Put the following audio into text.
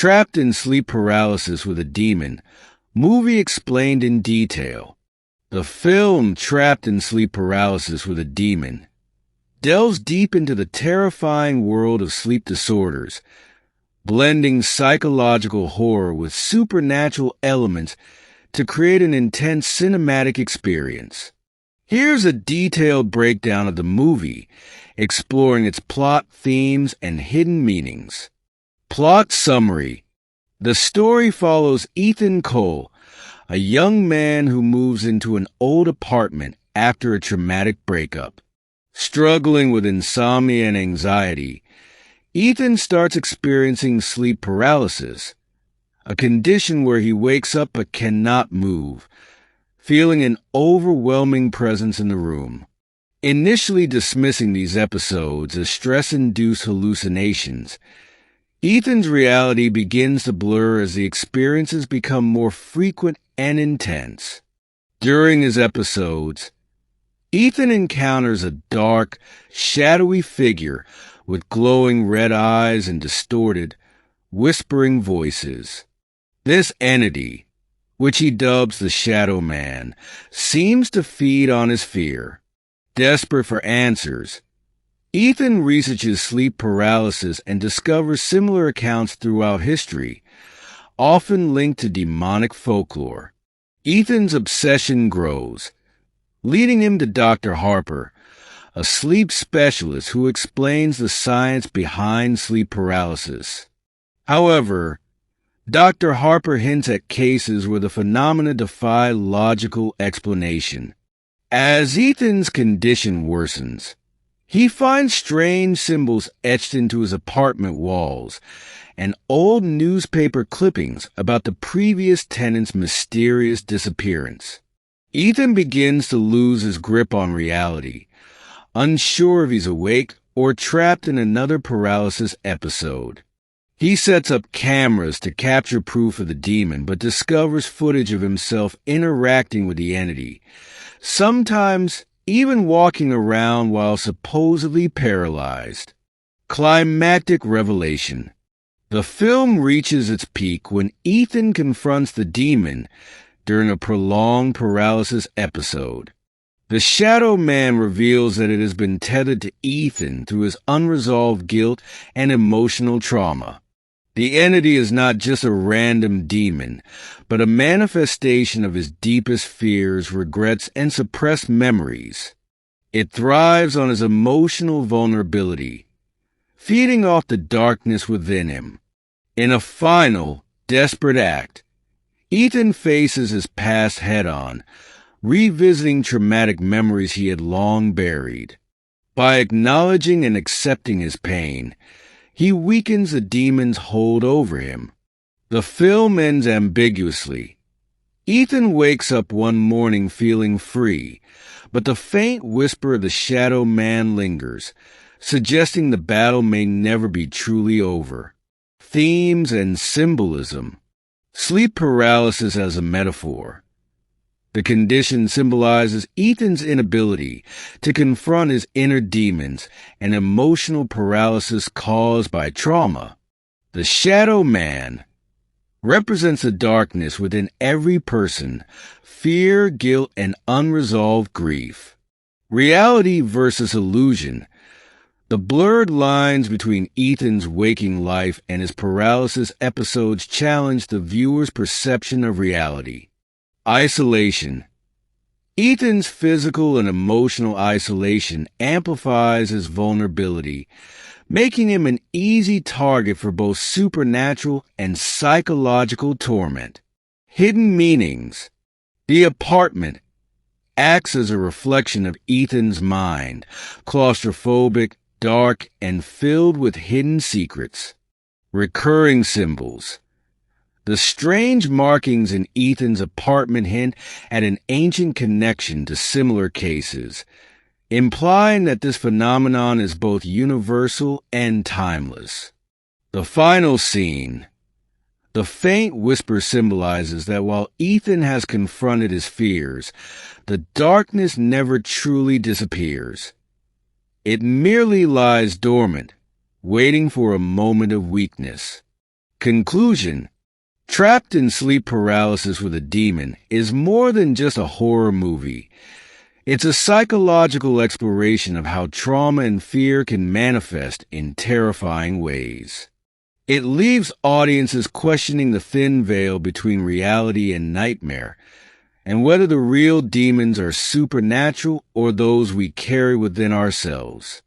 Trapped in sleep paralysis with a demon. Movie explained in detail. The film Trapped in Sleep Paralysis with a Demon delves deep into the terrifying world of sleep disorders, blending psychological horror with supernatural elements to create an intense cinematic experience. Here's a detailed breakdown of the movie, exploring its plot, themes, and hidden meanings. Plot summary. The story follows Ethan Cole, a young man who moves into an old apartment after a traumatic breakup. Struggling with insomnia and anxiety, Ethan starts experiencing sleep paralysis, a condition where he wakes up but cannot move, feeling an overwhelming presence in the room. Initially dismissing these episodes as stress-induced hallucinations, Ethan's reality begins to blur as the experiences become more frequent and intense. During his episodes, Ethan encounters a dark, shadowy figure with glowing red eyes and distorted, whispering voices. This entity, which he dubs the Shadow Man, seems to feed on his fear. Desperate for answers, Ethan researches sleep paralysis and discovers similar accounts throughout history, often linked to demonic folklore. Ethan's obsession grows, leading him to Dr. Harper, a sleep specialist who explains the science behind sleep paralysis. However, Dr. Harper hints at cases where the phenomena defy logical explanation. As Ethan's condition worsens, he finds strange symbols etched into his apartment walls and old newspaper clippings about the previous tenant's mysterious disappearance. Ethan begins to lose his grip on reality, unsure if he's awake or trapped in another paralysis episode. He sets up cameras to capture proof of the demon, but discovers footage of himself interacting with the entity, sometimes even walking around while supposedly paralyzed. Climactic revelation. The film reaches its peak when Ethan confronts the demon during a prolonged paralysis episode. The Shadow Man reveals that it has been tethered to Ethan through his unresolved guilt and emotional trauma. The entity is not just a random demon, but a manifestation of his deepest fears, regrets, and suppressed memories. It thrives on his emotional vulnerability, feeding off the darkness within him. In a final, desperate act, Ethan faces his past head-on, revisiting traumatic memories he had long buried. By acknowledging and accepting his pain, he weakens the demon's hold over him. The film ends ambiguously. Ethan wakes up one morning feeling free, but the faint whisper of the Shadow Man lingers, suggesting the battle may never be truly over. Themes and symbolism. Sleep paralysis as a metaphor. The condition symbolizes Ethan's inability to confront his inner demons and emotional paralysis caused by trauma. The Shadow Man represents the darkness within every person, fear, guilt, and unresolved grief. Reality versus illusion. The blurred lines between Ethan's waking life and his paralysis episodes challenge the viewer's perception of reality. Isolation. Ethan's physical and emotional isolation amplifies his vulnerability, making him an easy target for both supernatural and psychological torment. Hidden meanings. The apartment acts as a reflection of Ethan's mind, claustrophobic, dark, and filled with hidden secrets. Recurring symbols. The strange markings in Ethan's apartment hint at an ancient connection to similar cases, implying that this phenomenon is both universal and timeless. The final scene. The faint whisper symbolizes that while Ethan has confronted his fears, the darkness never truly disappears. It merely lies dormant, waiting for a moment of weakness. Conclusion: Trapped in Sleep Paralysis with a Demon is more than just a horror movie. It's a psychological exploration of how trauma and fear can manifest in terrifying ways. It leaves audiences questioning the thin veil between reality and nightmare, and whether the real demons are supernatural or those we carry within ourselves.